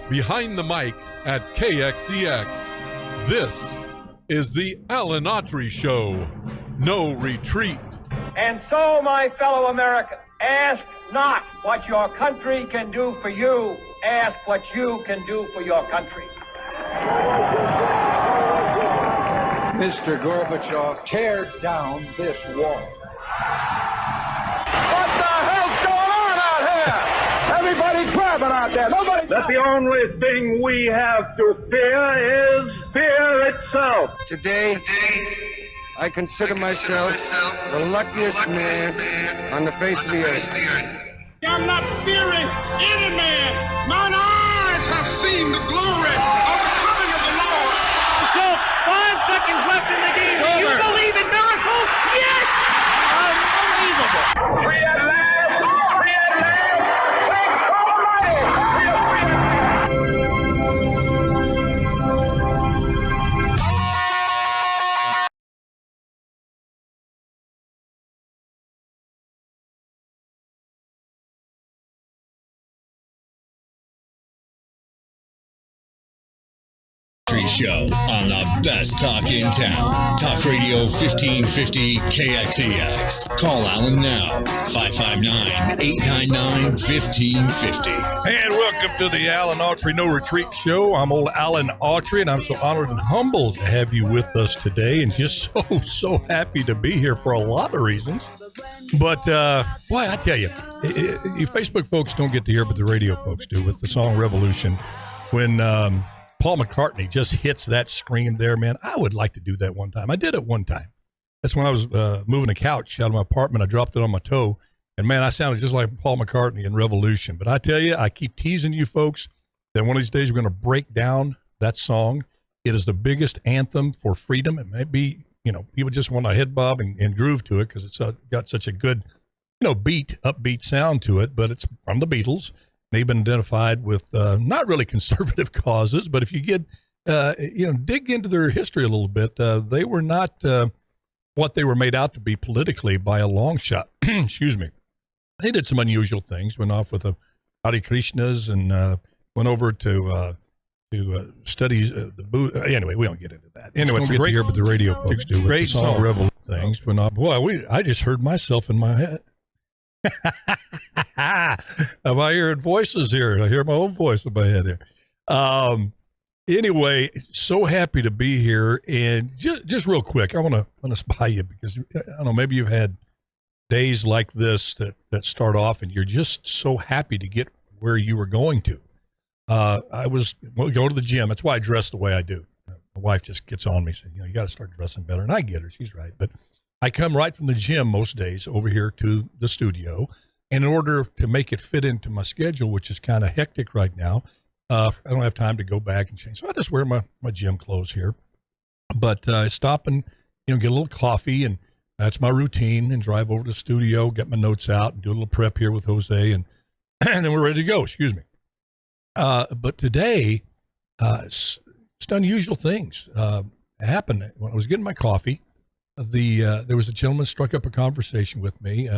behind the mic at KXEX. This is the Alan Autry Show. No retreat. And so, my fellow Americans, ask not what your country can do for you. Ask what you can do for your country. Mr. Gorbachev, tear down this wall. What the hell's going on out here? Everybody's grabbing out there. Nobody. That the only thing we have to fear is fear itself. Today, I consider myself the luckiest man on the face of the earth. I'm not fearing any man. Mine eyes have seen the glory of the coming of the Lord. So, 5 seconds left in the game. Do you believe in miracles? Yes! Unbelievable. Free at last! Free at last! Thank God Almighty! We are free at Show on the best talk in town. Talk Radio 1550 KXEX. Call Alan now, 559-899-1550. And welcome to the Alan Autry No Retreat Show. I'm old Alan Autry, and I'm so honored and humbled to have you with us today, and just so happy to be here for a lot of reasons. But, boy, I tell you, you Facebook folks don't get to hear, but the radio folks do, with the song Revolution. When Paul McCartney just hits that scream there, man, I would like to do that one time. I did it one time. That's when I was moving a couch out of my apartment. I dropped it on my toe, and man, I sounded just like Paul McCartney in Revolution. But I tell you, I keep teasing you folks that one of these days we're going to break down that song. It is the biggest anthem for freedom. It may be, people just want to head bob and groove to it because it's got such a good, upbeat sound to it, but it's from the Beatles. They've been identified with not really conservative causes, but if you get, dig into their history a little bit, they were not what they were made out to be politically by a long shot. Excuse me. They did some unusual things, went off with the Hare Krishnas and went over to study the Buddha. Anyway, we don't get into that. Anyway, it's great to hear what the radio folks do. Great song, Revolution things. Went off. Boy, I just heard myself in my head. Am I hearing voices here? I hear my own voice in my head here. Anyway, so happy to be here. And just real quick, I want to spy you because I don't know, maybe you've had days like this that start off and you're just so happy to get where you were going to. I was go to the gym. That's why I dress the way I do. My wife just gets on me saying, you got to start dressing better. And I get her. She's right. But I come right from the gym most days over here to the studio. And in order to make it fit into my schedule, which is kind of hectic right now, I don't have time to go back and change. So I just wear my gym clothes here. But I stop and, get a little coffee, and that's my routine, and drive over to the studio, get my notes out, and do a little prep here with Jose, and then we're ready to go. Excuse me. But today, it's unusual things happened. When I was getting my coffee, there was a gentleman struck up a conversation with me.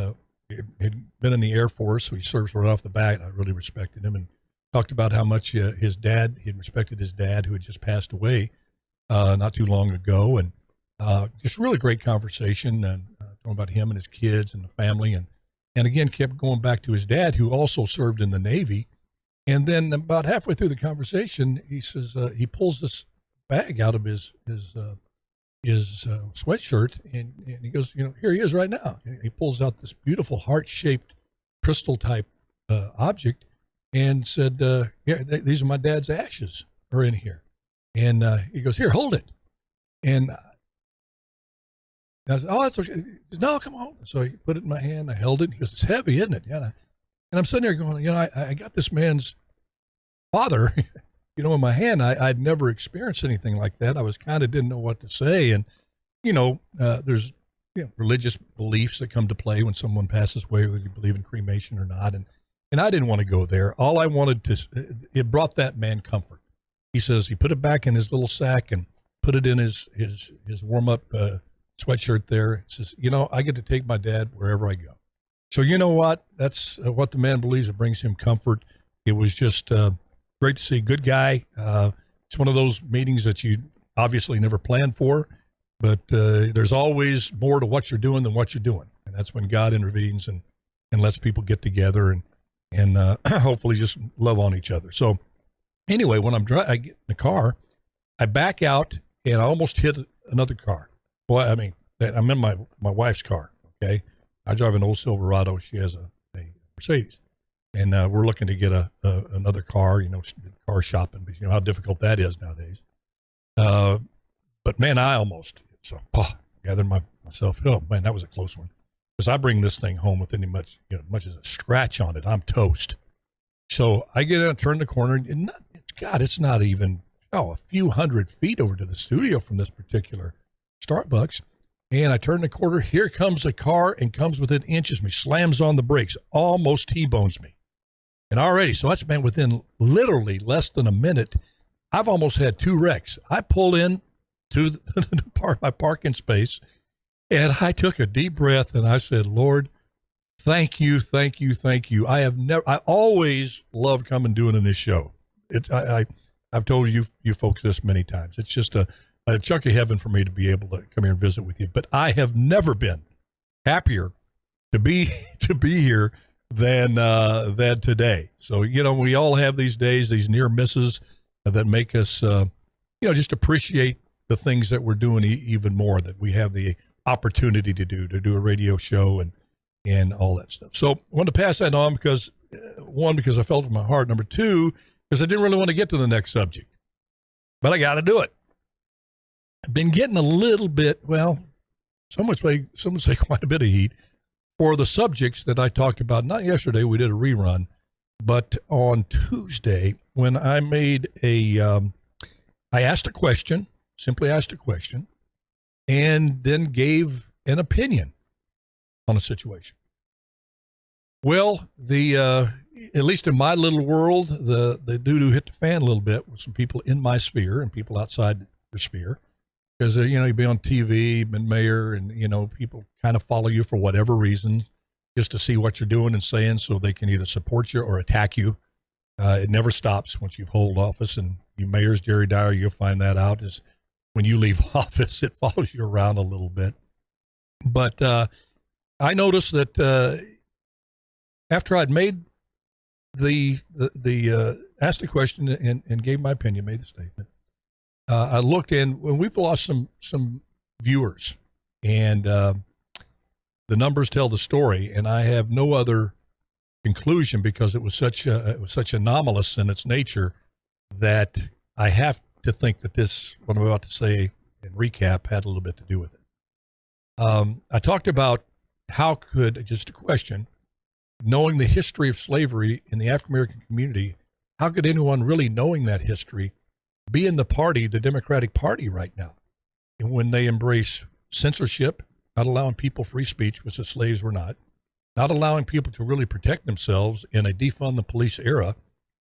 He'd been in the Air Force, so he served right off the bat. I really respected him, and talked about how much his dad, he'd respected his dad, who had just passed away not too long ago, and just really great conversation, and talking about him and his kids and the family, and again kept going back to his dad, who also served in the Navy. And then about halfway through the conversation, he says he pulls this bag out of his sweatshirt, and he goes, here he is right now. He pulls out this beautiful heart-shaped crystal type object, and said, these are my dad's ashes are in here. And he goes, here, hold it. And I said, oh, that's okay. He says, no, come on. So he put it in my hand. I held it. He goes, it's heavy, isn't it? Yeah. And I'm sitting there going, I got this man's father, in my hand. I'd never experienced anything like that. I was didn't know what to say. And, there's, religious beliefs that come to play when someone passes away, whether you believe in cremation or not. And I didn't want to go there. All I wanted it brought that man comfort. He says he put it back in his little sack and put it in his warm-up sweatshirt there. He says, I get to take my dad wherever I go. So you know what? That's what the man believes. It brings him comfort. It was just Great to see. Good guy. It's one of those meetings that you obviously never planned for, but there's always more to what you're doing than what you're doing. And that's when God intervenes and lets people get together and hopefully just love on each other. So anyway, when I get in the car, I back out and I almost hit another car. Well, I mean, I'm in my wife's car, okay? I drive an old Silverado. She has a Mercedes. And we're looking to get another car, car shopping, because you know how difficult that is nowadays. But man, I almost, gathered myself. Oh man, that was a close one. Because I bring this thing home with much as a scratch on it, I'm toast. So I get in, turn the corner, and it's not even a few hundred feet over to the studio from this particular Starbucks. And I turn the corner. Here comes a car and comes within inches of me, slams on the brakes, almost T-bones me. And already, so that's been within literally less than a minute. I've almost had 2 wrecks. I pull in to my parking space, and I took a deep breath, and I said, Lord, thank you, thank you, thank you. I always love coming doing this show. I've told you folks this many times. It's just a chunk of heaven for me to be able to come here and visit with you. But I have never been happier to be here than today. So, we all have these days, these near misses that make us, just appreciate the things that we're doing even more, that we have the opportunity to do a radio show and all that stuff. So I wanted to pass that on because, one, because I felt it in my heart. Number 2, because I didn't really want to get to the next subject, but I got to do it. I've been getting a little bit, some would say quite a bit of heat for the subjects that I talked about. Not yesterday, we did a rerun, but on Tuesday when I made I asked a question, simply asked a question, and then gave an opinion on a situation. Well, at least in my little world, the doo-doo hit the fan a little bit with some people in my sphere and people outside the sphere. Because, you'd be on TV, been mayor, and, people kind of follow you for whatever reason, just to see what you're doing and saying so they can either support you or attack you. It never stops once you've held office. And you mayors, Jerry Dyer, you'll find that out, is when you leave office, it follows you around a little bit. But I noticed that after I'd made asked the question and gave my opinion, made the statement, I looked in when we've lost some viewers, and the numbers tell the story. And I have no other conclusion because it was such anomalous in its nature that I have to think that what I'm about to say and recap had a little bit to do with it. I talked about just a question, knowing the history of slavery in the African American community, how could anyone really knowing that history be in the Democratic Party right now? And when they embrace censorship, not allowing people free speech, which the slaves were not allowing people to really protect themselves in a defund the police era,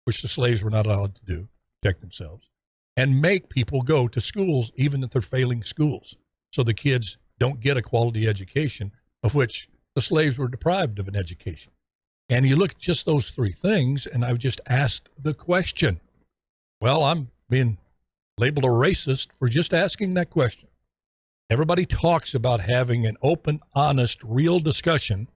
which the slaves were not allowed to do, protect themselves, and make people go to schools, even if they're failing schools, so the kids don't get a quality education, of which the slaves were deprived of an education. And you look at just those 3 things, and I just asked the question. Well, I'm being labeled a racist for just asking that question. Everybody talks about having an open, honest, real discussion,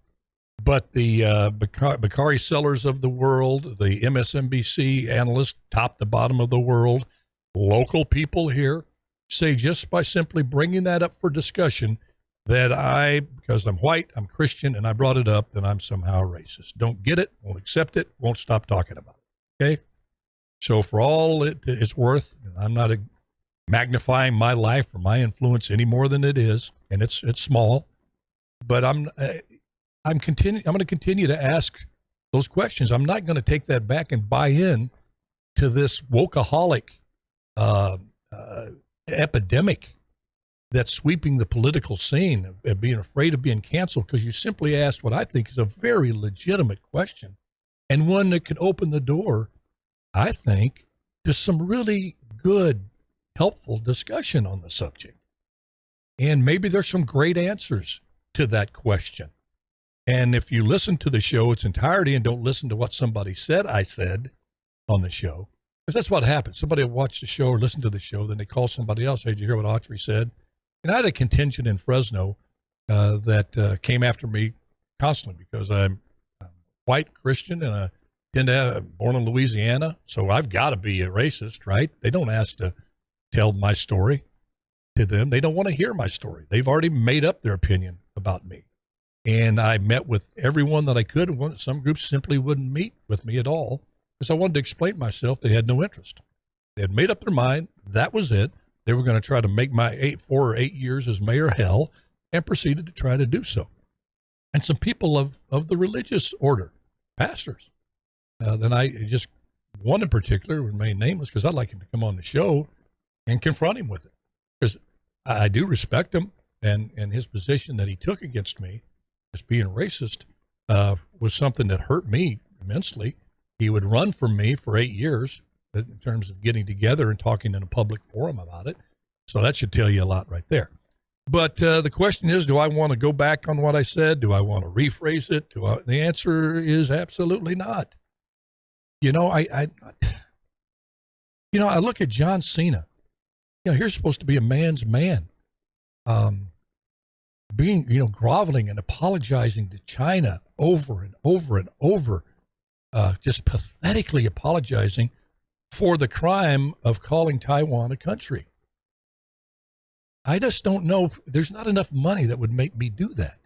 but the Bakari Sellers of the world, the MSNBC analysts, top to bottom of the world, local people here, say just by simply bringing that up for discussion that because I'm white, I'm Christian, and I brought it up, that I'm somehow racist. Don't get it, won't accept it, won't stop talking about it, okay? So for all it's worth, I'm not magnifying my life or my influence any more than it is, and it's small, but I'm going to continue to ask those questions. I'm not going to take that back and buy in to this wokeaholic epidemic that's sweeping the political scene, of being afraid of being canceled because you simply asked what I think is a very legitimate question, and one that could open the door, I think, to some really good, helpful discussion on the subject. And maybe there's some great answers to that question. And if you listen to the show its entirety and don't listen to what somebody said I said on the show, Because that's what happens. Somebody will watch the show or listen to the show, then they call somebody else. Hey, did you hear what Autry said? And I had a contingent in Fresno that came after me constantly because I'm white Christian and I tend to have born in Louisiana, so I've got to be a racist, right? They don't ask to tell my story to them. They don't want to hear my story. They've already made up their opinion about me. And I met with everyone that I could. Some groups simply wouldn't meet with me at all because I wanted to explain myself. They had no interest. They had made up their mind. That was it. They were going to try to make my 4 or 8 years as mayor hell and proceeded to try to do so. And some people of the religious order, pastors, then I just, one in particular, remain nameless because I'd like him to come on the show and confront him with it. Because I do respect him and his position that he took against me as being racist was something that hurt me immensely. He would run from me for 8 years in terms of getting together and talking in a public forum about it. So that should tell you a lot right there. But the question is, do I want to go back on what I said? Do I want to rephrase it? The answer is absolutely not. You know, I look at John Cena. You know, here's supposed to be a man's man. Being, groveling and apologizing to China over and over and over, just pathetically apologizing for the crime of calling Taiwan a country. I just don't know. There's not enough money that would make me do that.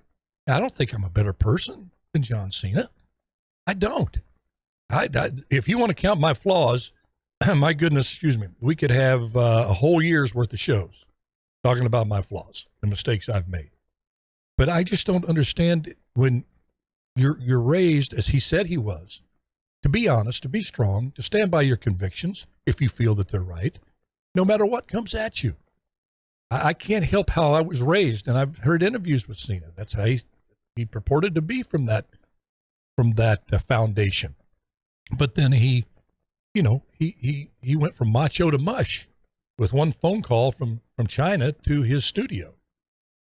I don't think I'm a better person than John Cena. I don't. If you want to count my flaws, my goodness, we could have a whole year's worth of shows talking about my flaws, the mistakes I've made. But I just don't understand when you're raised, as he said he was, to be honest, to be strong, to stand by your convictions if you feel that they're right, no matter what comes at you. I can't help how I was raised, and I've heard interviews with Cena. That's how he purported to be from that foundation. But then he went from macho to mush with one phone call from China to his studio.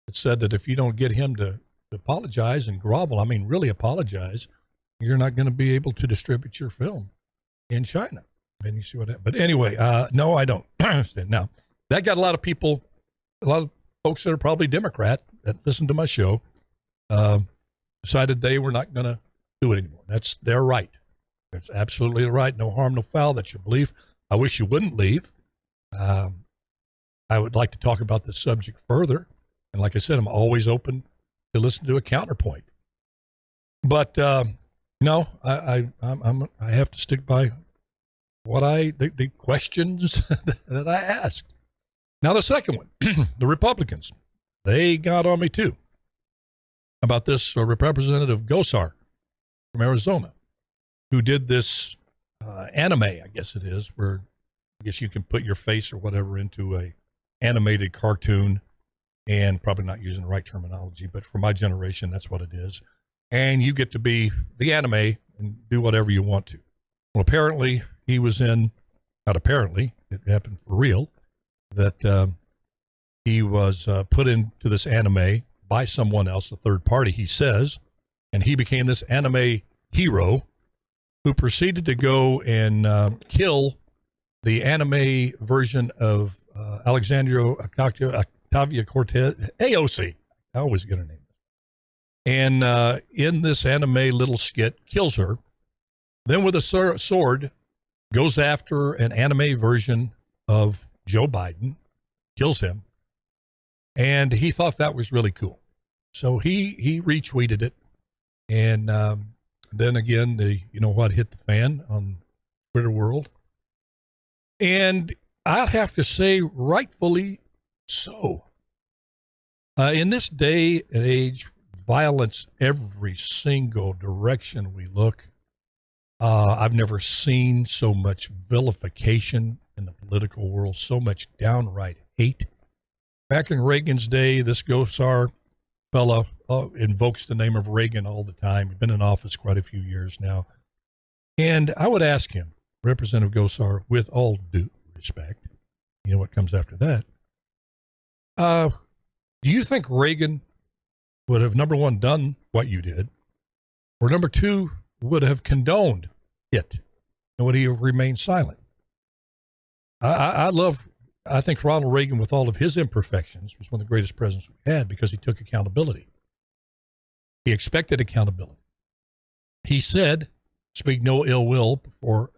It said that if you don't get him to apologize and grovel, really apologize, you're not going to be able to distribute your film in China. And you see what happened. But anyway, no, I don't. Now, that got a lot of folks that are probably Democrat that listen to my show, decided they were not going to do it anymore. That's their right. That's absolutely the right. No harm, no foul. That's your belief. I wish you wouldn't leave. I would like to talk about this subject further. And like I said, I'm always open to listen to a counterpoint. But no, I have to stick by the questions that I asked. Now, the second one, the Republicans, they got on me too about this Representative Gosar from Arizona, who did this anime, I guess it is, where I guess you can put your face or whatever into a animated cartoon, and probably not using the right terminology, but for my generation, that's what it is. And you get to be the anime and do whatever you want to. Well, apparently he was not apparently, it happened for real, that he was put into this anime by someone else, a third party, he says, and he became this anime hero who proceeded to go and kill the anime version of Alexandria Octavia-Cortez, AOC. I always get her name. And in this anime little skit, kills her. Then with a sword, goes after an anime version of Joe Biden, kills him. And he thought that was really cool. So he retweeted it. And then again, hit the fan on Twitter world. And I'll have to say, rightfully so. In this day and age, violence every single direction we look. I've never seen so much vilification in the political world, so much downright hate. Back in Reagan's day, this Gosar fella invokes the name of Reagan all the time. He's been in office quite a few years now. And I would ask him, Representative Gosar, with all due respect, you know what comes after that? Do you think Reagan would have, number one, done what you did, or number two, would have condoned it, and would he have remained silent? I think Ronald Reagan, with all of his imperfections, was one of the greatest presidents we had because he took accountability. He expected accountability. He said, speak no ill will before,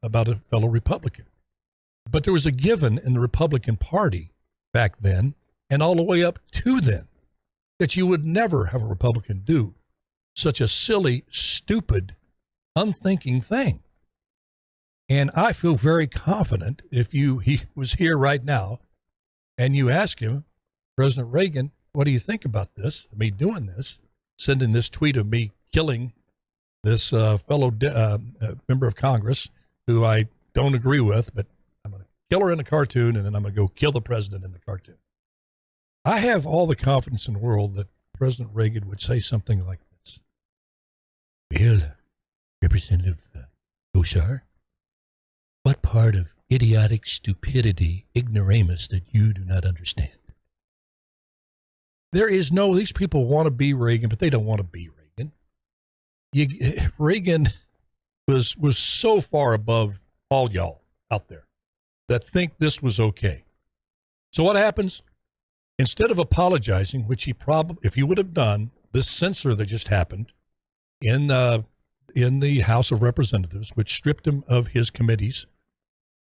about a fellow Republican. But there was a given in the Republican Party back then and all the way up to then that you would never have a Republican do such a silly, stupid, unthinking thing. And I feel very confident if he was here right now and you ask him, President Reagan, what do you think about this, me doing this, sending this tweet of me killing this fellow member of Congress who I don't agree with, but I'm going to kill her in a cartoon and then I'm going to go kill the president in the cartoon. I have all the confidence in the world that President Reagan would say something like this. Well, Representative Gosar, what part of idiotic stupidity, ignoramus that you do not understand? These people want to be Reagan, but they don't want to be Reagan. Reagan was so far above all y'all out there that think this was okay. So what happens? Instead of apologizing, which he probably, if he would have done, this censure that just happened in the House of Representatives, which stripped him of his committees,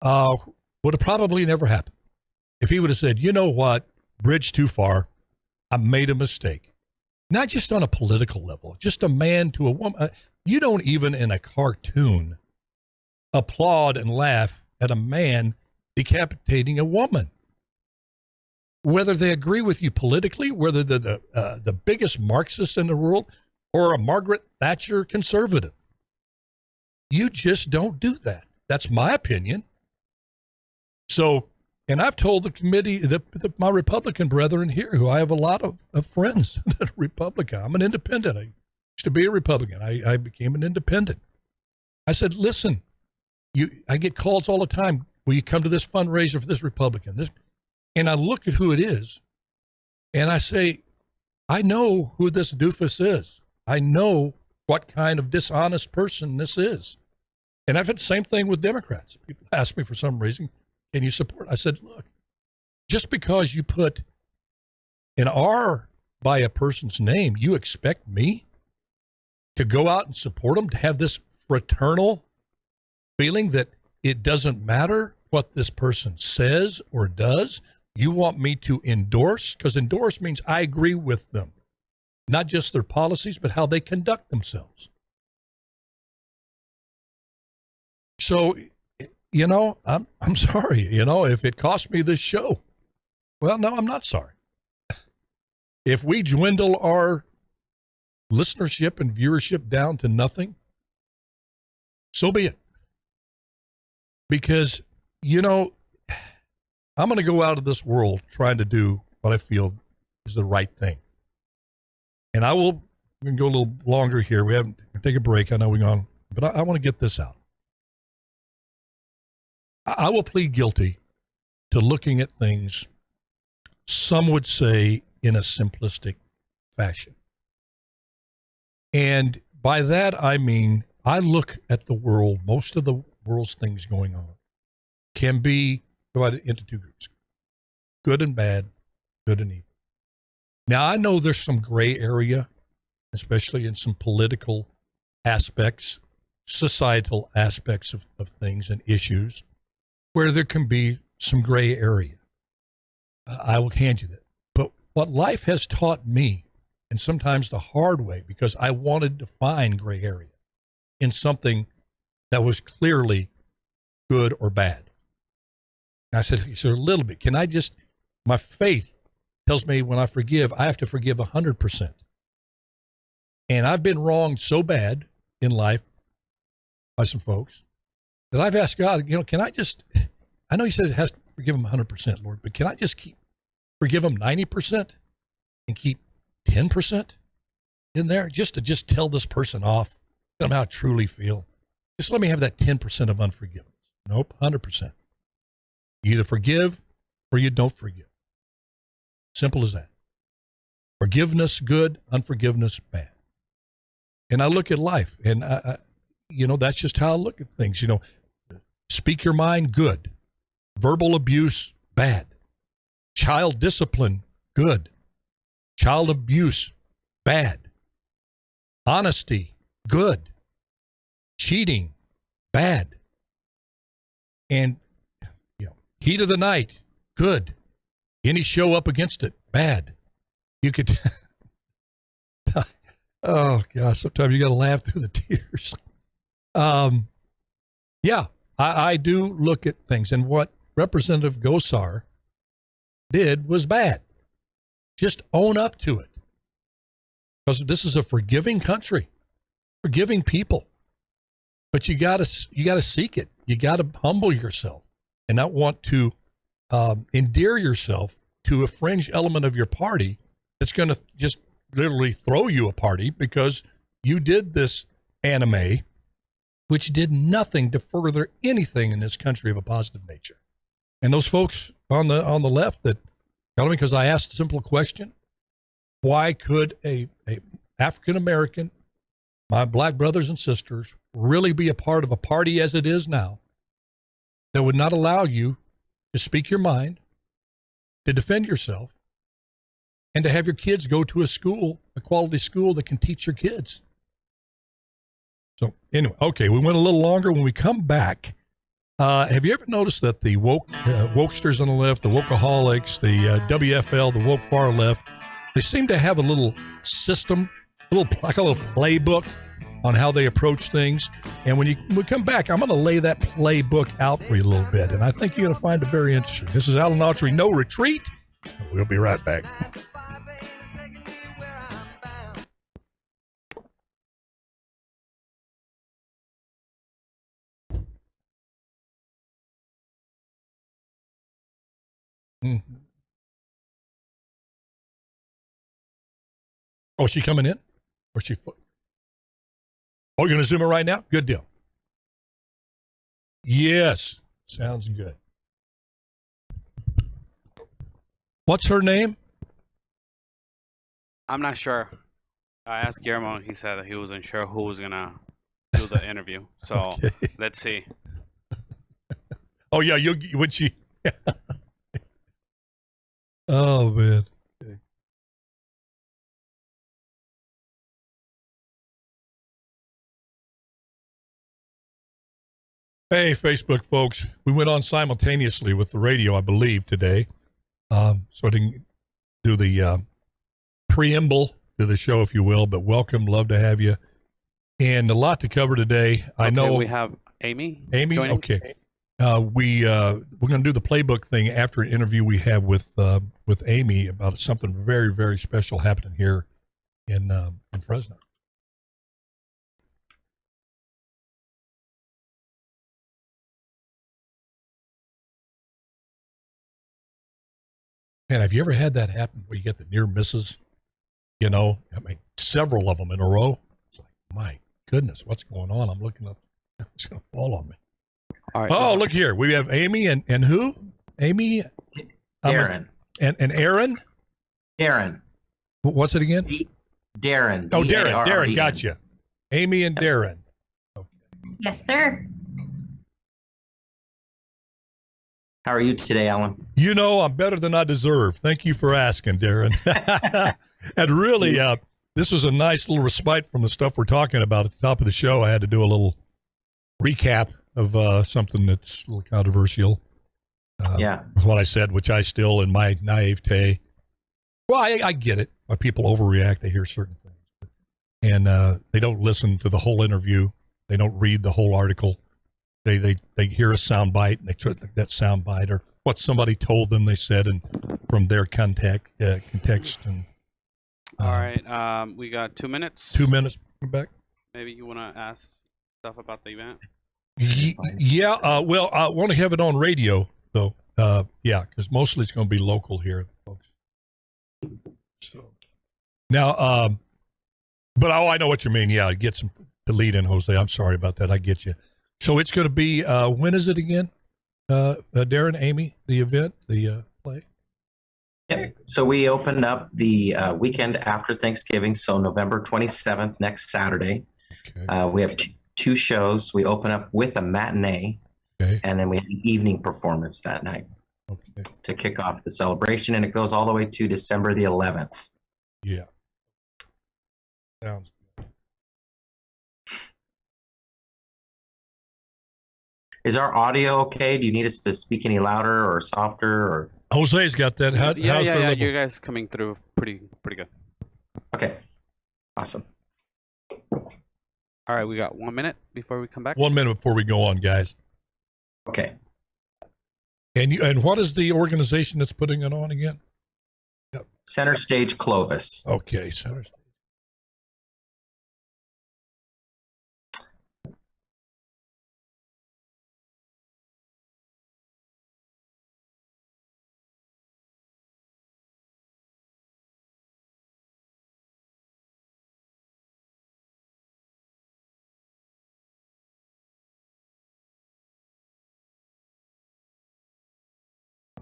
would have probably never happened. If he would have said, you know what, bridge too far, I made a mistake. Not just on a political level, just a man to a woman. You don't even in a cartoon applaud and laugh at a man decapitating a woman. Whether they agree with you politically, whether they're the biggest Marxist in the world or a Margaret Thatcher conservative. You just don't do that. That's my opinion. So, and I've told the committee, my Republican brethren here, who I have a lot of friends that are Republican. I'm an independent. I used to be a Republican. I became an independent. I said, listen, I get calls all the time. Will you come to this fundraiser for this Republican? And I look at who it is, and I say, I know who this doofus is. I know what kind of dishonest person this is. And I've had the same thing with Democrats. People ask me for some reason, can you support? I said, look, just because you put an R by a person's name, you expect me to go out and support them, to have this fraternal feeling that it doesn't matter what this person says or does. You want me to endorse? Because endorse means I agree with them, not just their policies, but how they conduct themselves. So, I'm sorry, if it cost me this show. Well, no, I'm not sorry. If we dwindle our listenership and viewership down to nothing, so be it. Because, I'm going to go out of this world trying to do what I feel is the right thing. And we can go a little longer here. We haven't, take a break. I know we're gone, but I want to get this out. I will plead guilty to looking at things, some would say, in a simplistic fashion. And by that, I mean, I look at the world, most of the world's things going on can be divided into two groups, good and bad, good and evil. Now, I know there's some gray area, especially in some political aspects, societal aspects of things and issues, where there can be some gray area. I will hand you that. But what life has taught me, and sometimes the hard way, because I wanted to find gray area in something that was clearly good or bad. And I said, a little bit. Can I just, my faith tells me when I forgive, I have to forgive 100%. And I've been wronged so bad in life by some folks that I've asked God, can I just, I know you said it has to forgive them 100%, Lord, but can I just forgive them 90% and keep 10% in there just to tell this person off, tell them how I truly feel. Just let me have that 10% of unforgiveness. Nope, 100%. You either forgive or you don't forgive. Simple as that. Forgiveness, good. Unforgiveness, bad. And I look at life, and I that's just how I look at things. Speak your mind, good. Verbal abuse, bad. Child discipline, good. Child abuse, bad. Honesty, good. Cheating, bad. And, heat of the night, good. Any show up against it, bad. You could, oh gosh, sometimes you got to laugh through the tears. Yeah, I do look at things, and what Representative Gosar did was bad. Just own up to it. Because this is a forgiving country, forgiving people. But you gotta seek it. You gotta humble yourself and not want to endear yourself to a fringe element of your party that's going to just literally throw you a party because you did this anime, which did nothing to further anything in this country of a positive nature. And those folks on the left that tell me, because I asked a simple question, why could a African American, my black brothers and sisters, really be a part of a party as it is now that would not allow you to speak your mind, to defend yourself, and to have your kids go to a school, a quality school that can teach your kids? So anyway, okay, we went a little longer. When we come back, have you ever noticed that the wokesters on the left, the wokeaholics, the WFL, the woke far left, they seem to have a little system, like a little playbook on how they approach things. And when we come back, I'm going to lay that playbook out for you a little bit. And I think you're going to find it very interesting. This is Alan Autry, No Retreat. We'll be right back. Mm-hmm. Oh, is she coming in? Or is she? Oh, you're going to Zoom her right now? Good deal. Yes. Sounds good. What's her name? I'm not sure. I asked Guillermo, and he said he wasn't sure who was going to do the interview. So okay. Let's see. Oh, yeah. Would she? Oh, man. Okay. Hey, Facebook folks. We went on simultaneously with the radio, I believe, today. So I didn't do the preamble to the show, if you will, but welcome. Love to have you. And a lot to cover today. I know we have Amy. Amy? Okay. We're going to do the playbook thing after an interview we have with Amy about something very, very special happening here in Fresno. Man, have you ever had that happen where you get the near misses? I mean, several of them in a row. It's like, my goodness, what's going on? I'm looking up. It's going to fall on me. All right, look here. We have Amy and who? Amy? Darren. And Aaron? Darren. What's it again? Darren. Oh, Darren. Gotcha. Amy and Darren. Okay. Yes, sir. How are you today, Alan? I'm better than I deserve. Thank you for asking, Darren. And really, this was a nice little respite from the stuff we're talking about at the top of the show. I had to do a little recap of something that's a little controversial. With what I said, which I still, in my naivete, well, I get it. Why people overreact. They hear certain things. And they don't listen to the whole interview. They don't read the whole article. They hear a sound bite, and they try that sound bite or what somebody told them they said, and from their context. And all right, we got 2 minutes. 2 minutes. Come back. Maybe you want to ask stuff about the event. Well, I want to have it on radio though. Because mostly it's going to be local here, folks. So now, but I know what you mean. Yeah, get some delete in, Jose. I'm sorry about that. I get you. So it's going to be, when is it again? Darren, Amy, the event, the play? Yep. So we opened up the weekend after Thanksgiving, so November 27th, next Saturday. Okay. We have two shows. We open up with a matinee. Okay. And then we had an evening performance that night to kick off the celebration. And it goes all the way to December the 11th. Yeah. Sounds good. Is our audio okay? Do you need us to speak any louder or softer? Or Jose's got that. How's yeah. level? You guys coming through pretty good. Okay. Awesome. All right, we got 1 minute before we come back. 1 minute before we go on, guys. Okay. And what is the organization that's putting it on again? Yep. Center Stage Clovis. Okay, Center Stage.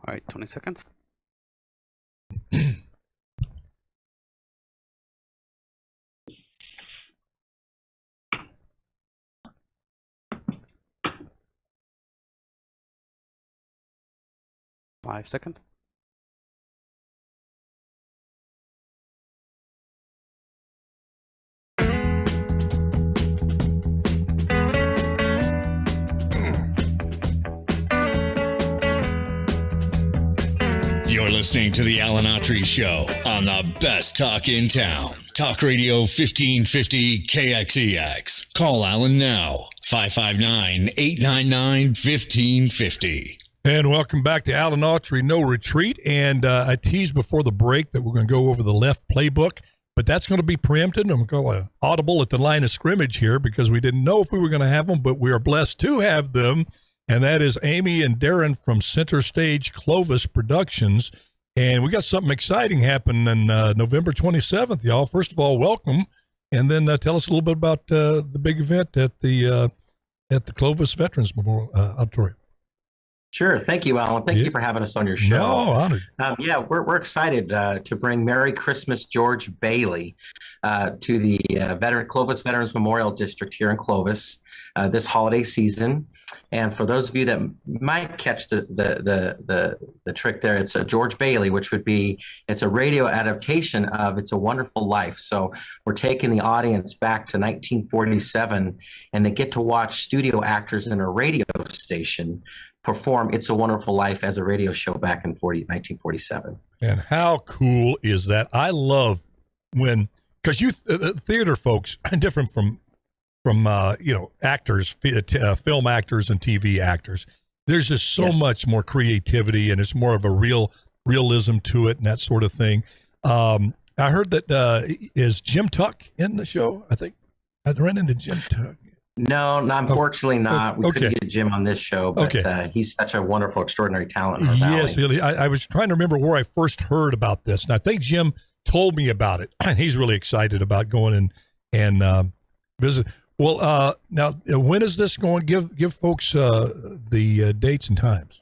All right, 20 seconds. Five seconds. You're listening to the Alan Autry Show on the best talk in town. Talk Radio 1550 KXEX. Call Alan now, 559-899-1550. And welcome back to Alan Autry No Retreat. And I teased before the break that we're going to go over the left playbook, but that's going to be preempted. I'm going to audible at the line of scrimmage here because we didn't know if we were going to have them, but we are blessed to have them. And that is Amy and Darren from Center Stage Clovis Productions. And we got something exciting happening November 27th, y'all. First of all, welcome. And then tell us a little bit about the big event at the Clovis Veterans Memorial Auditorium. Sure. Thank you, Alan. Thank you for having us on your show. No, honored. Yeah, we're excited to bring Merry Christmas George Bailey to the Clovis Veterans Memorial District here in Clovis this holiday season. And for those of you that might catch the trick there, it's a George Bailey, which would be, it's a radio adaptation of It's a Wonderful Life. So we're taking the audience back to 1947, and they get to watch studio actors in a radio station perform It's a Wonderful Life as a radio show back in 1947. And how cool is that? I love when, because you theater folks are different from actors, film actors and TV actors. There's just so much more creativity, and it's more of a realism to it and that sort of thing. I heard that is Jim Tuck in the show? I think I ran into Jim Tuck. No, unfortunately not. We couldn't get Jim on this show, but he's such a wonderful, extraordinary talent in our valley. Yes, I was trying to remember where I first heard about this, and I think Jim told me about it, and he's really excited about going and visit. Well, now, when is this going? Give folks the dates and times.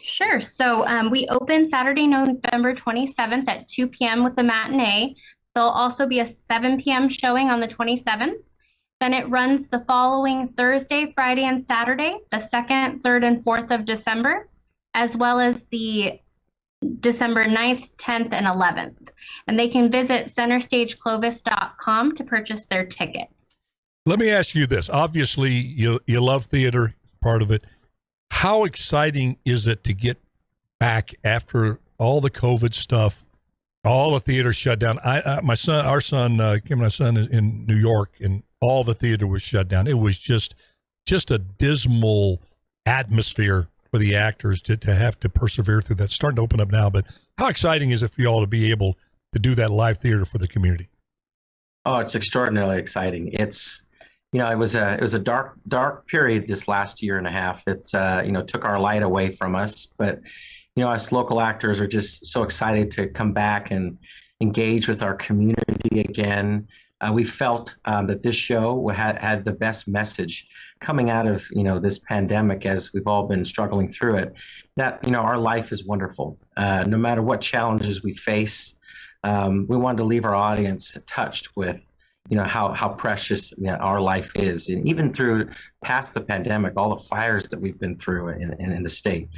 Sure. So we open Saturday, November 27th at 2 p.m. with the matinee. There'll also be a 7 p.m. showing on the 27th. Then it runs the following Thursday, Friday, and Saturday, the 2nd, 3rd, and 4th of December, as well as the December 9th, 10th, and 11th. And they can visit centerstageclovis.com to purchase their tickets. Let me ask you this. Obviously, you love theater, part of it. How exciting is it to get back after all the COVID stuff, all the theater shut down? Our son, Kim and my son is in New York, and all the theater was shut down. It was just a dismal atmosphere for the actors to have to persevere through that. It's starting to open up now, but how exciting is it for you all to be able to do that live theater for the community? Oh, it's extraordinarily exciting. It was a dark period this last year and a half. It's took our light away from us, but us local actors are just so excited to come back and engage with our community again. We felt that this show had the best message coming out of this pandemic, as we've all been struggling through it, that our life is wonderful. No matter what challenges we face, we wanted to leave our audience touched with how precious our life is, and even through past the pandemic, all the fires that we've been through in the state,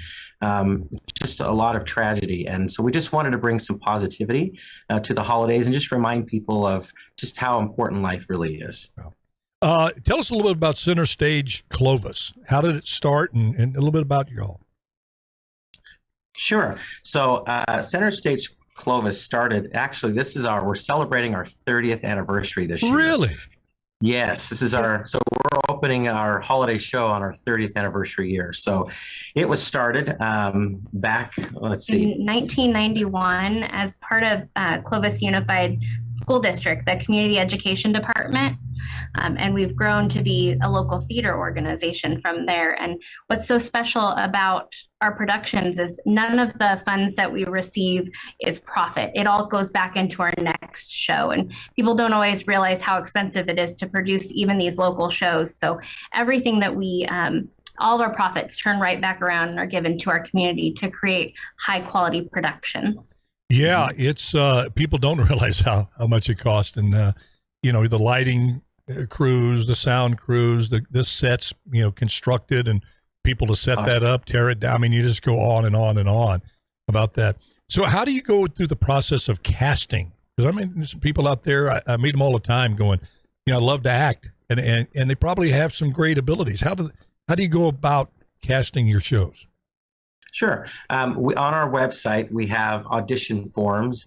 just a lot of tragedy. And so we just wanted to bring some positivity to the holidays and just remind people of just how important life really is. Tell us a little bit about Center Stage Clovis. How did it start, and a little bit about y'all? Sure. So Center Stage Clovis started, actually, we're celebrating our 30th anniversary this year. Really? Yes, so we're opening our holiday show on our 30th anniversary year. So it was started back, let's see. In 1991 as part of Clovis Unified School District, the Community Education Department. And we've grown to be a local theater organization from there. And what's so special about our productions is none of the funds that we receive is profit. It all goes back into our next show. And people don't always realize how expensive it is to produce even these local shows. So everything that all of our profits turn right back around and are given to our community to create high quality productions. Yeah, it's people don't realize how much it costs. And, the lighting crews, the sound crews, the sets, constructed, and people to set that up, tear it down. I mean, you just go on and on and on about that. So how do you go through the process of casting? Because there's some people out there, I meet them all the time going, I love to act, and they probably have some great abilities. How do you go about casting your shows? Sure. On our website, we have audition forms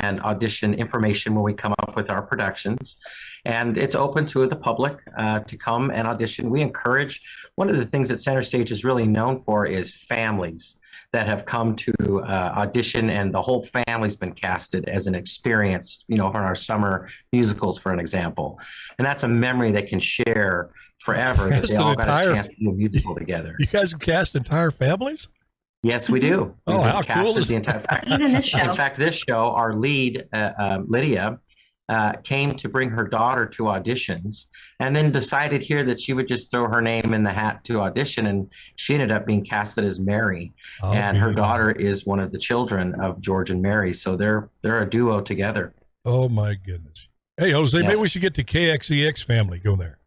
and audition information when we come up with our productions. And it's open to the public to come and audition. We encourage, one of the things that Center Stage is really known for is families that have come to audition, and the whole family's been casted as an experience, for our summer musicals, for an example. And that's a memory they can share forever, that they all got a chance to do a musical together. You guys have cast entire families? Yes, we do. Oh, how cool is the entire Even this show. In fact, this show, our lead, Lydia, came to bring her daughter to auditions, and then decided here that she would just throw her name in the hat to audition, and she ended up being casted as Mary. And her daughter is one of the children of George and Mary, so they're a duo together. Oh my goodness! Hey, Jose, maybe we should get the KXEX family. Go there.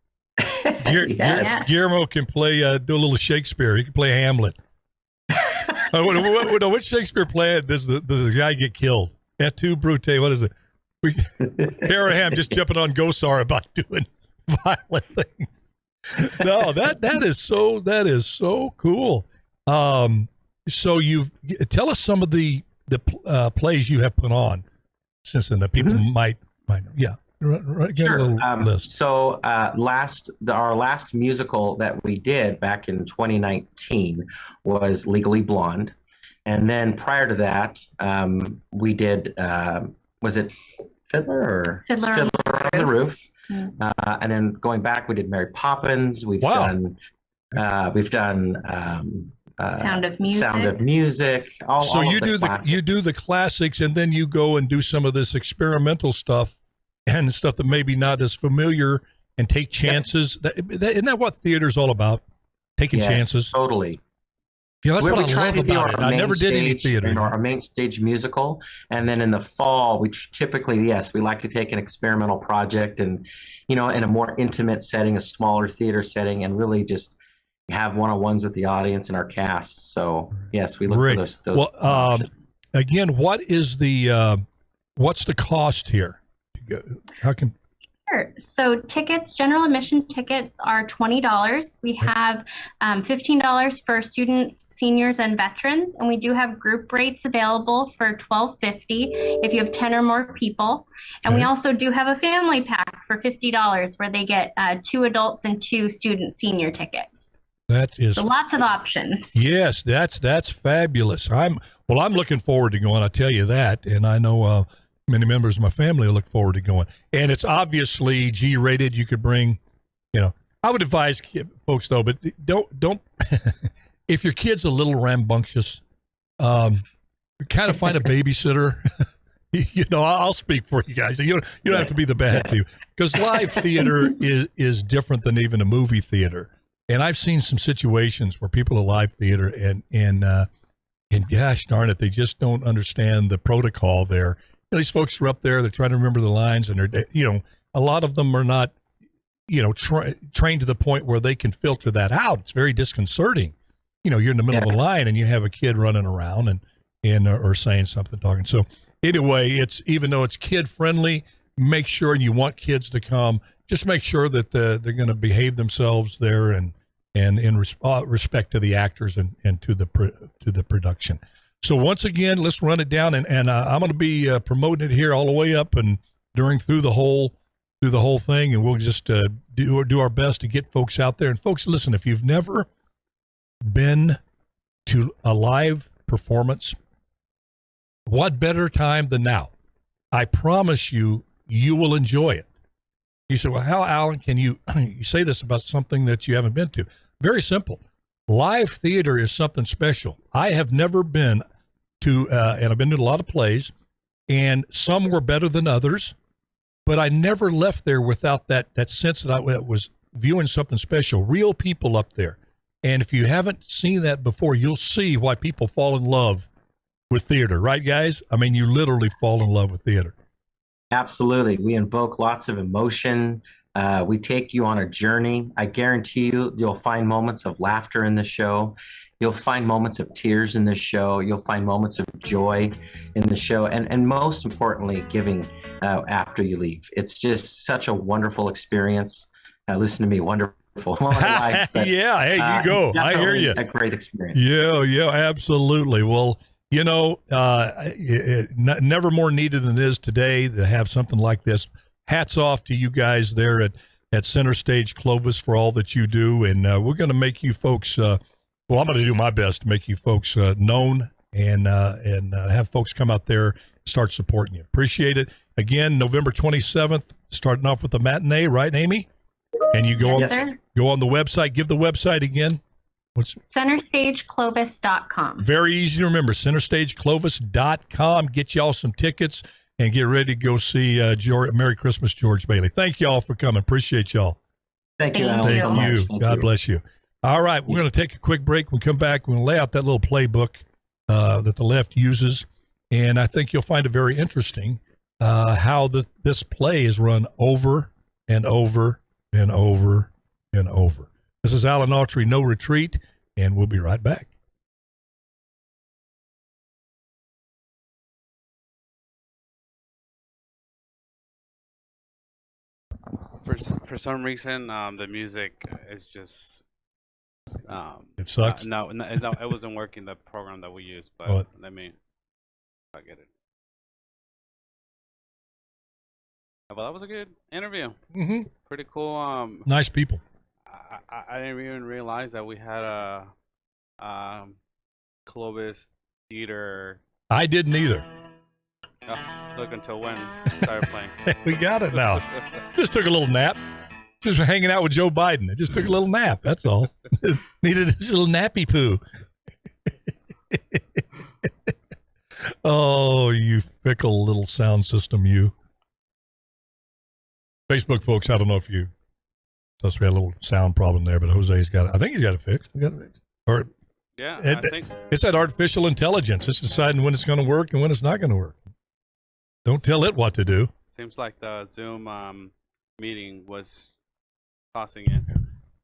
Guillermo can play, do a little Shakespeare. He can play Hamlet. What Shakespeare play? Does the guy get killed? Et tu, Brute? What is it? Haraham just jumping on Gosar about doing violent things. No, that is so cool. So tell us some of the plays you have put on, since then that people might get a little list. So our last musical that we did back in 2019 was Legally Blonde, and then prior to that we did was it Fiddler on the Roof? And then going back, we did Mary Poppins. We've done Sound of Music. So you do the classics, and then you go and do some of this experimental stuff and stuff that maybe not as familiar, and take chances. Isn't that what theater's all about? Taking chances. Totally. That's what I love about it. I never did any theater. Our main stage musical, and then in the fall, we typically, we like to take an experimental project and, in a more intimate setting, a smaller theater setting, and really just have one-on-ones with the audience and our cast. So yes, we look for those. Well, again, what's the cost here? How can? Sure. So general admission tickets are $20. We have $15 for students, seniors, and veterans, and we do have group rates available for $12.50 if you have 10 or more people. And we also do have a family pack for $50 where they get 2 adults and 2 student senior tickets. That is so lots of options. Yes, that's fabulous. I'm looking forward to going. I'll tell you that, and I know many members of my family look forward to going. And it's obviously G-rated. You could bring, I would advise folks though, but don't. If your kid's a little rambunctious, kind of find a babysitter. I'll speak for you guys. You don't have to be the bad people, because live theater is different than even a movie theater. And I've seen some situations where people are live theater and gosh darn it, they just don't understand the protocol there. These folks are up there, they're trying to remember the lines, and they're, a lot of them are not, trained to the point where they can filter that out. It's very disconcerting. You're in the middle of a line and you have a kid running around and or saying something, talking. So anyway, even though it's kid friendly, make sure, and you want kids to come, just make sure that they're going to behave themselves there and in respect to the actors and to the production. So once again, let's run it down, and I'm going to be promoting it here all the way up and through the whole thing, and we'll just do our best to get folks out there. And folks, listen, if you've never been to a live performance, what better time than now? I promise you will enjoy it. You say, well, how, Alan, can you say this about something that you haven't been to? Very simple. Live theater is something special. I have never been to, and I've been to a lot of plays, and some were better than others, but I never left there without that sense that I was viewing something special, real people up there. And if you haven't seen that before, you'll see why people fall in love with theater, right, guys? I mean, you literally fall in love with theater. Absolutely. We invoke lots of emotion. We take you on a journey. I guarantee you'll find moments of laughter in the show. You'll find moments of tears in the show. You'll find moments of joy in the show. And most importantly, giving after you leave. It's just such a wonderful experience. Listen to me, wonderful. Life, but, yeah, hey, you go. I hear you. A great experience. Yeah, absolutely. Well, never more needed than it is today to have something like this. Hats off to you guys there at Center Stage Clovis for all that you do. And we're going to make you folks, I'm going to do my best to make you folks known and have folks come out there and start supporting you. Appreciate it. Again, November 27th, starting off with the matinee, right, Amy? And you go on the website. Give the website again. CenterStageClovis.com. Very easy to remember. CenterStageClovis.com. Get y'all some tickets and get ready to go see Merry Christmas, George Bailey. Thank y'all for coming. Appreciate y'all. Thank you. Thank you. God bless you. All right, we're going to take a quick break. When we come back, we're going to lay out that little playbook that the left uses, and I think you'll find it very interesting how this play is run over and over and over and over. This is Alan Autry, No Retreat, and we'll be right back. For some reason, the music is just it sucks. No, it wasn't working. The program that we use, but let me. I get it. Well, that was a good interview. Mm-hmm. Pretty cool. Nice people. I didn't even realize that we had a Clovis theater. I didn't either. Look until when it started playing. We got it now. Just took a little nap. Just hanging out with Joe Biden. It just took a little nap. That's all. Needed this little nappy poo. Oh, you fickle little sound system, you. Facebook folks, I don't know if you. So we had a little sound problem there, but Jose's got it. I think he's got it fixed. We got it fixed. Or, yeah, I think it's that artificial intelligence. It's deciding when it's going to work and when it's not going to work. Don't tell it what to do. Seems like the Zoom meeting was tossing in. Yeah.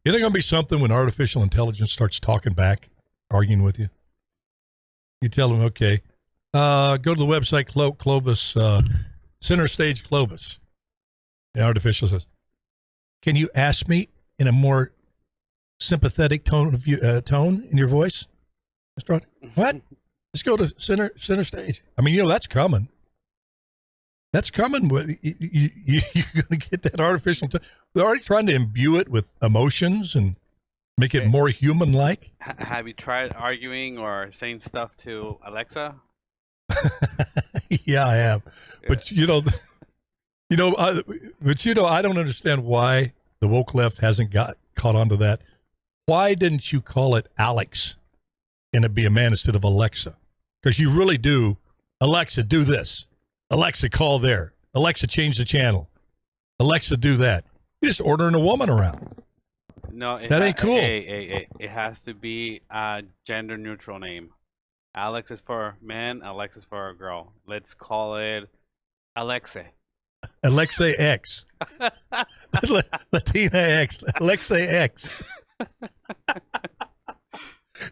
Isn't it going to be something when artificial intelligence starts talking back, arguing with you? You tell them, okay, go to the website Clovis, Center Stage Clovis. The artificial says, can you ask me in a more sympathetic tone in your voice, Mr. Rod? What? Let's go to center stage. I mean, that's coming. That's coming. You're going to get that artificial. They're already trying to imbue it with emotions and make it more human-like. Have you tried arguing or saying stuff to Alexa? Yeah, I have. Yeah. But I don't understand why the woke left hasn't caught on to that. Why didn't you call it Alex and it be a man instead of Alexa? Because you really do. Alexa, do this. Alexa, call there. Alexa, change the channel. Alexa, do that. You're just ordering a woman around. No, that ain't cool. It has to be a gender neutral name. Alex is for man. Alexa is for a girl. Let's call it Alexa. Alexei X. Latina X. Alexei X.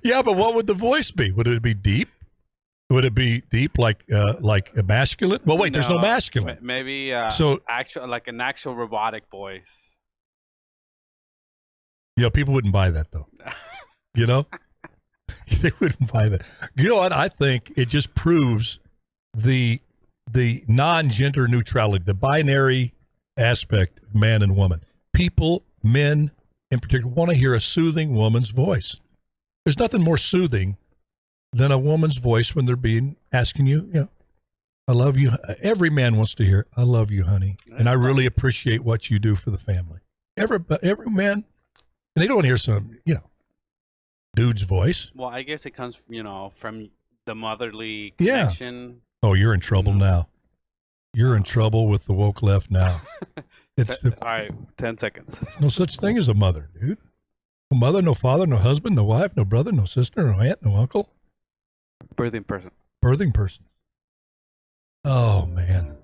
Yeah, but what would the voice be? Would it be deep? Would it be deep like masculine? Well, wait, there's no masculine. Maybe so actual, like an actual robotic voice. People wouldn't buy that though. They wouldn't buy that. You know what? I think it just proves the non-gender neutrality, the binary aspect of man and woman. People, men in particular, want to hear a soothing woman's voice. There's nothing more soothing than a woman's voice when they're asking you, I love you. Every man wants to hear, I love you, honey. And I really appreciate what you do for the family. Every man, and they don't want to hear some, dude's voice. Well, I guess it comes, from the motherly connection. Oh, you're in trouble now. You're in trouble with the woke left now. All right, 10 seconds. No such thing as a mother, dude. No mother, no father, no husband, no wife, no brother, no sister, no aunt, no uncle. Birthing person. Birthing person. Oh, man.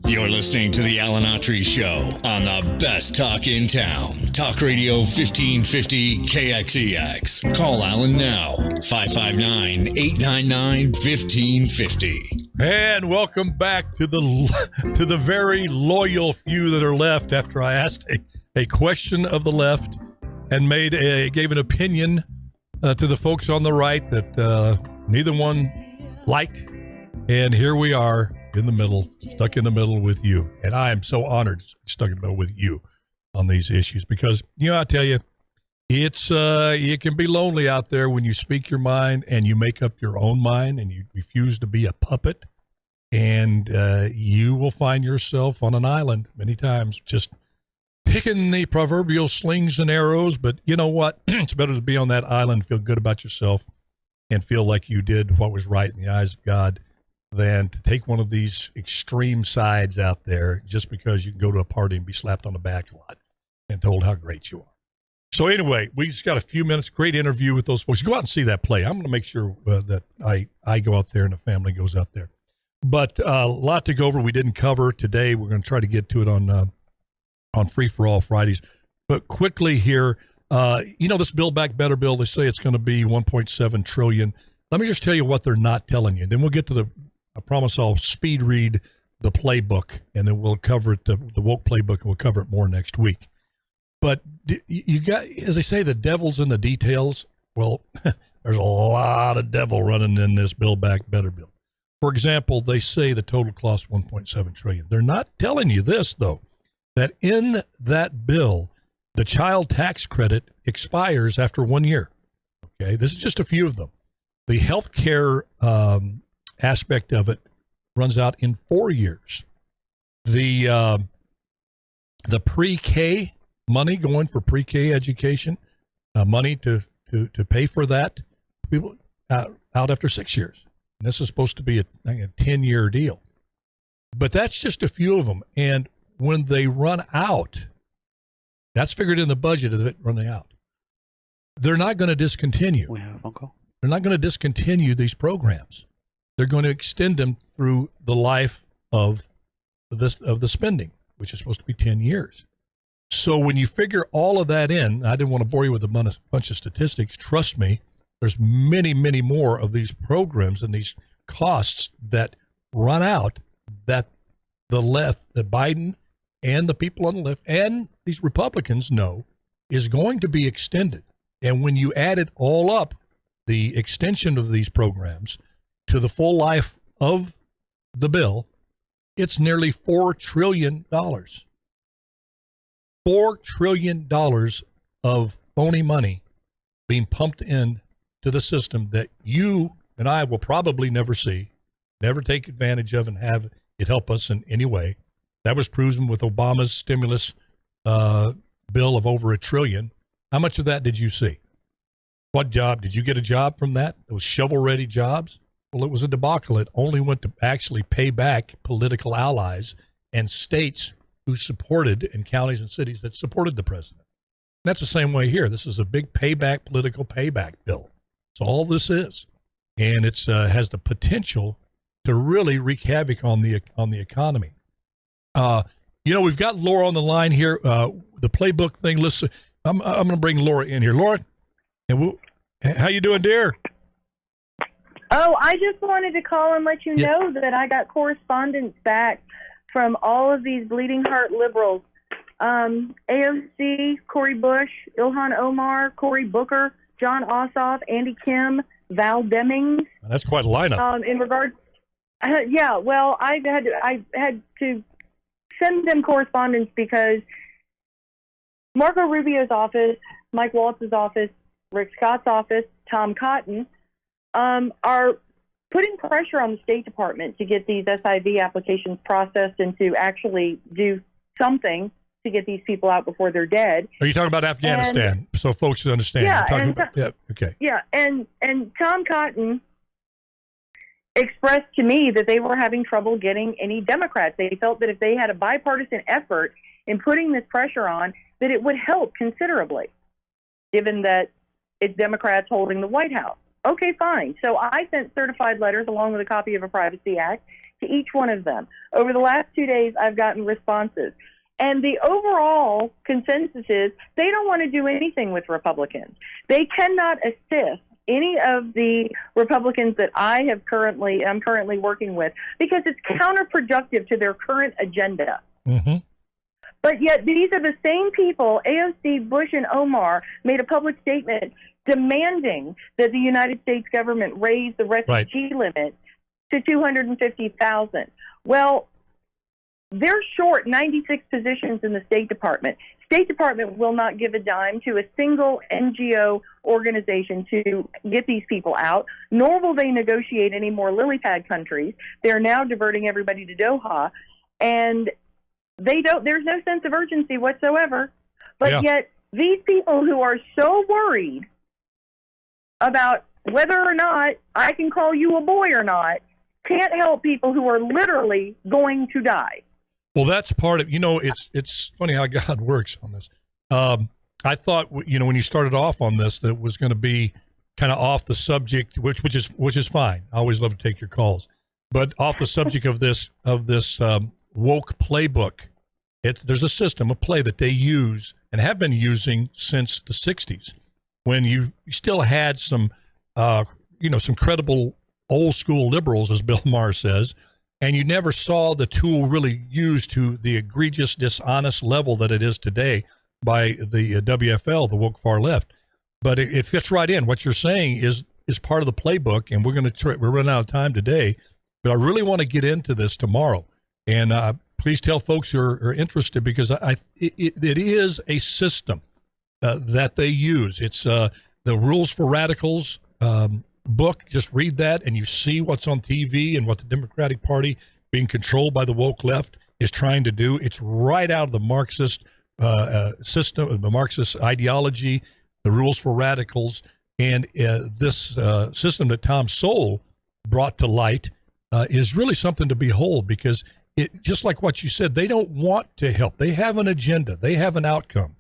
You're listening to the Alan Autry Show on the best talk in town. Talk Radio 1550 KXEX. Call Alan now, 559-899-1550. And welcome back to the very loyal few that are left after I asked a question of the left and gave an opinion to the folks on the right that neither one liked. And here we are. In the middle, stuck in the middle with you. And I am so honored to be stuck in the middle with you on these issues because, I tell you, it can be lonely out there when you speak your mind and you make up your own mind and you refuse to be a puppet. And you will find yourself on an island many times just picking the proverbial slings and arrows. But you know what? It's better to be on that island, feel good about yourself, and feel like you did what was right in the eyes of God, than to take one of these extreme sides out there just because you can go to a party and be slapped on the back a lot and told how great you are. So anyway, we just got a few minutes. Great interview with those folks. Go out and see that play. I'm going to make sure that I go out there and the family goes out there. But a lot to go over. We didn't cover today. We're going to try to get to it on Free for All Fridays. But quickly here, this Build Back Better bill, they say it's going to be $1.7 trillion. Let me just tell you what they're not telling you. Then we'll get to I promise I'll speed read the playbook, and then we'll cover it, the woke playbook, and we'll cover it more next week. But you got, as they say, the devil's in the details. Well, there's a lot of devil running in this Build Back Better bill. For example, they say the total cost $1.7 trillion. They're not telling you this, though, that in that bill, the child tax credit expires after 1 year. Okay, this is just a few of them. The health care aspect of it runs out in 4 years. The pre-K money going for pre-K education, money to pay for that, people out after 6 years. And this is supposed to be a 10-year deal. But that's just a few of them. And when they run out, that's figured in the budget of it running out. They're not going to discontinue. We have a phone call. They're not going to discontinue these programs. They're going to extend them through the life of the spending, which is supposed to be 10 years. So when you figure all of that in, I didn't want to bore you with a bunch of statistics. Trust me, there's many, many more of these programs and these costs that run out that the left, that Biden and the people on the left and these Republicans know is going to be extended. And when you add it all up, the extension of these programs to the full life of the bill, it's nearly $4 trillion. $4 trillion of phony money being pumped in to the system that you and I will probably never see, never take advantage of and have it help us in any way. That was proven with Obama's stimulus bill of over $1 trillion. How much of that did you see? What job? Did you get a job from that? It was shovel-ready jobs. Well, it was a debacle. It only went to actually pay back political allies and states who supported, and counties and cities that supported the president. And that's the same way here. This is a big political payback bill. That's all this is. and it's has the potential to really wreak havoc on the economy. We've got Laura on the line here. The playbook thing. Listen, I'm going to bring Laura in here. Laura, how you doing, dear? Oh, I just wanted to call and let you know that I got correspondence back from all of these bleeding heart liberals. AOC, Cori Bush, Ilhan Omar, Cory Booker, John Ossoff, Andy Kim, Val Demings. That's quite a lineup. In regards, well, I had to send them correspondence because Marco Rubio's office, Mike Waltz's office, Rick Scott's office, Tom Cotton, are putting pressure on the State Department to get these SIV applications processed and to actually do something to get these people out before they're dead. Are you talking about Afghanistan? So folks understand. Yeah, okay. Yeah, and Tom Cotton expressed to me that they were having trouble getting any Democrats. They felt that if they had a bipartisan effort in putting this pressure on, that it would help considerably, given that it's Democrats holding the White House. Okay, fine. So I sent certified letters along with a copy of a Privacy Act to each one of them. Over the last 2 days, I've gotten responses. And the overall consensus is they don't want to do anything with Republicans. They cannot assist any of the Republicans that I'm currently working with because it's counterproductive to their current agenda. Mm-hmm. But yet these are the same people, AOC, Bush, and Omar, made a public statement demanding that the United States government raise the refugee limit to 250,000. Well, they're short 96 positions in the State Department. State Department will not give a dime to a single NGO organization to get these people out, nor will they negotiate any more lily pad countries. They're now diverting everybody to Doha, and there's no sense of urgency whatsoever. But yet these people who are so worried about whether or not I can call you a boy or not can't help people who are literally going to die. Well, that's part of, it's funny how God works on this. I thought, when you started off on this, that it was going to be kind of off the subject, which is fine. I always love to take your calls, but off the subject of this woke playbook. There's a system, a play that they use and have been using since the 60s, when you still had some credible old school liberals, as Bill Maher says, and you never saw the tool really used to the egregious, dishonest level that it is today by the WFL, the woke far left. But it fits right in. What you're saying is part of the playbook, and we're running out of time today, but I really want to get into this tomorrow. And please tell folks who are interested, because it is a system that they use. It's the Rules for Radicals book. Just read that and you see what's on TV and what the Democratic Party, being controlled by the woke left, is trying to do. It's right out of the Marxist system, the Marxist ideology, the Rules for Radicals. And this system that Tom Sowell brought to light is really something to behold, because just like what you said, they don't want to help. They have an agenda. They have an outcome.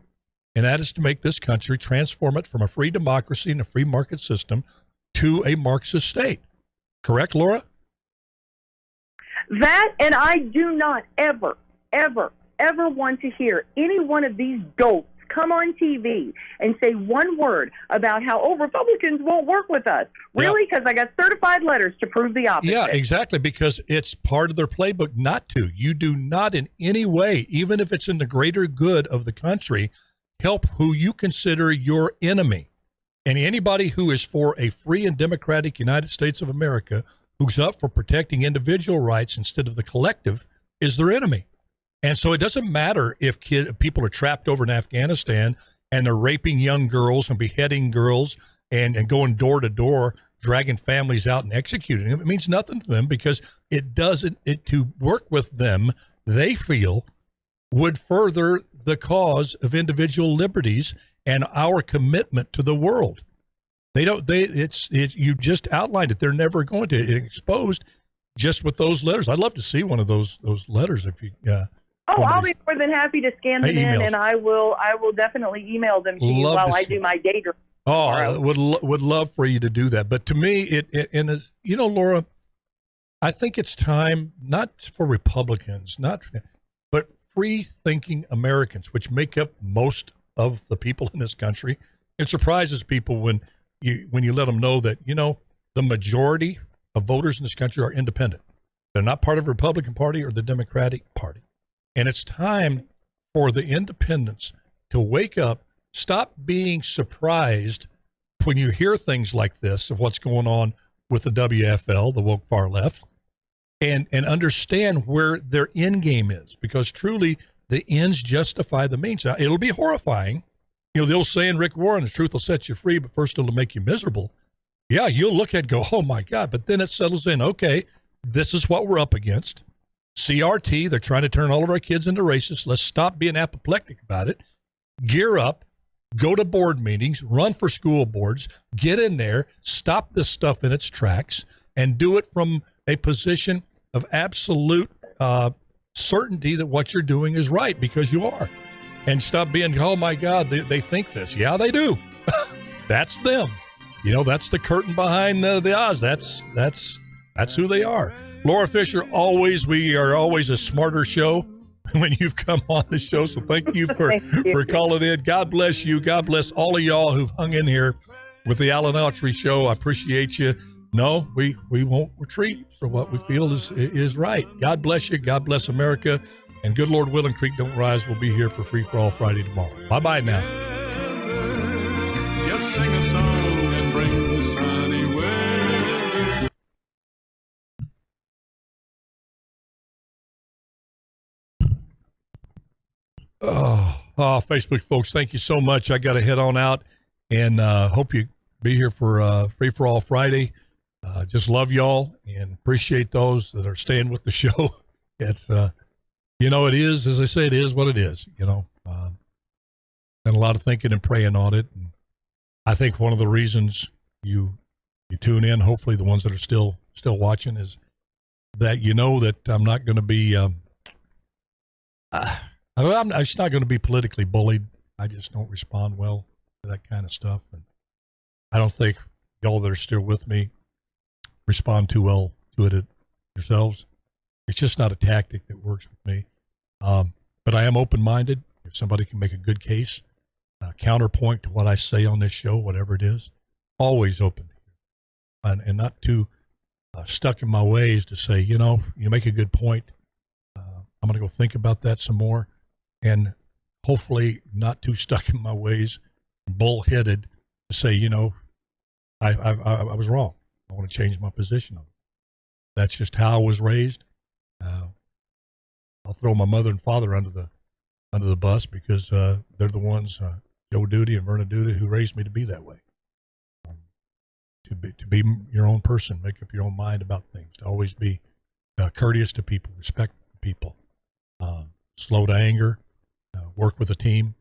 And that is to make this country, transform it from a free democracy and a free market system to a Marxist state. Correct, Laura? That, and I do not ever want to hear any one of these dolts come on TV and say one word about how, Republicans won't work with us. Really? Because I got certified letters to prove the opposite. Yeah, exactly, because it's part of their playbook not to. You do not in any way, even if it's in the greater good of the country, help who you consider your enemy. And anybody who is for a free and democratic United States of America, who's up for protecting individual rights instead of the collective, is their enemy. And so it doesn't matter if people are trapped over in Afghanistan and they're raping young girls and beheading girls and going door to door, dragging families out and executing them. It means nothing to them, because to work with them, they feel, would further the cause of individual liberties and our commitment to the world. You just outlined it. They're never going to. It's exposed just with those letters. I'd love to see one of those letters if you. I'll be more than happy to scan them in, and I will definitely email them to you while I do my day job. Oh, I would love for you to do that. But to me, it is, Laura, I think it's time not for Republicans, but free-thinking Americans, which make up most of the people in this country. It surprises people when you let them know that, the majority of voters in this country are independent. They're not part of the Republican Party or the Democratic Party. And it's time for the independents to wake up, stop being surprised when you hear things like this of what's going on with the WFL, the woke far left, and understand where their end game is, because truly the ends justify the means. Now, it'll be horrifying. The old saying, Rick Warren, the truth will set you free, but first it'll make you miserable. Yeah, you'll look at it and go, oh my God, but then it settles in. Okay, this is what we're up against. CRT, they're trying to turn all of our kids into racists. Let's stop being apoplectic about it. Gear up, go to board meetings, run for school boards, get in there, stop this stuff in its tracks, and do it from a position of absolute certainty that what you're doing is right, because you are. And stop being, oh my God, they think this. Yeah, they do. That's them. That's the curtain behind the Oz. That's who they are. Laura Fisher, we are always a smarter show when you've come on the show. So thank you for calling in. God bless you. God bless all of y'all who've hung in here with the Alan Autry Show. I appreciate you. No, we won't retreat for what we feel is right. God bless you. God bless America. And good Lord willing, Creek Don't Rise will be here for Free for All Friday tomorrow. Bye-bye now. Just sing a song and bring the sunny weather. Oh, Facebook folks, thank you so much. I got to head on out, and hope you be here for Free for All Friday. Just love y'all and appreciate those that are staying with the show. It's it is, as I say, it is what it is. Done a lot of thinking and praying on it. And I think one of the reasons you tune in, hopefully the ones that are still watching, is that that I'm not going to be I'm just not going to be politically bullied. I just don't respond well to that kind of stuff, and I don't think y'all that are still with me respond too well to it yourselves. It's just not a tactic that works with me. But I am open-minded. If somebody can make a good case, counterpoint to what I say on this show, whatever it is, always open. And not too stuck in my ways to say, you make a good point. I'm going to go think about that some more. And hopefully not too stuck in my ways, bullheaded to say, I was wrong. I want to change my position on it. That's just how I was raised. I'll throw my mother and father under the bus because they're the ones, Joe Duty and Verna Duty, who raised me to be that way. To be your own person, make up your own mind about things, to always be courteous to people, respect people, slow to anger, work with a team,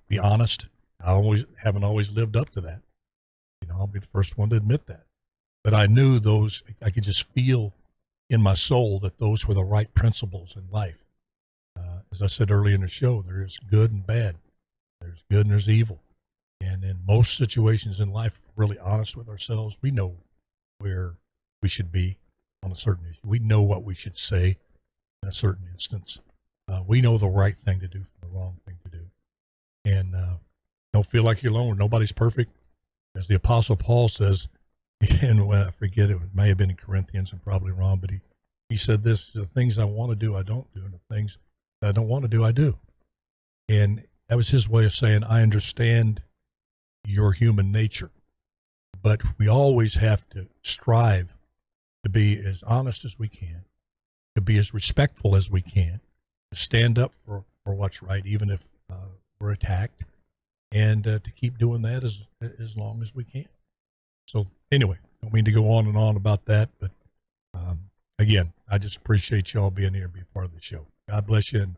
be honest. I haven't always lived up to that. I'll be the first one to admit that. But I knew those, I could just feel in my soul that those were the right principles in life. As I said earlier in the show, there is good and bad. There's good and there's evil. And in most situations in life, if we're really honest with ourselves, we know where we should be on a certain issue. We know what we should say in a certain instance. We know the right thing to do from the wrong thing to do. And don't feel like you're alone. Nobody's perfect. As the Apostle Paul says, and when I forget it may have been in Corinthians, I'm probably wrong, but he said this: the things I want to do, I don't do, and the things that I don't want to do, I do. And that was his way of saying, I understand your human nature, but we always have to strive to be as honest as we can, to be as respectful as we can, to stand up for what's right, even if we're attacked, and to keep doing that as long as we can. So anyway, don't mean to go on and on about that, but again, I just appreciate y'all being here and being part of the show. God bless you, and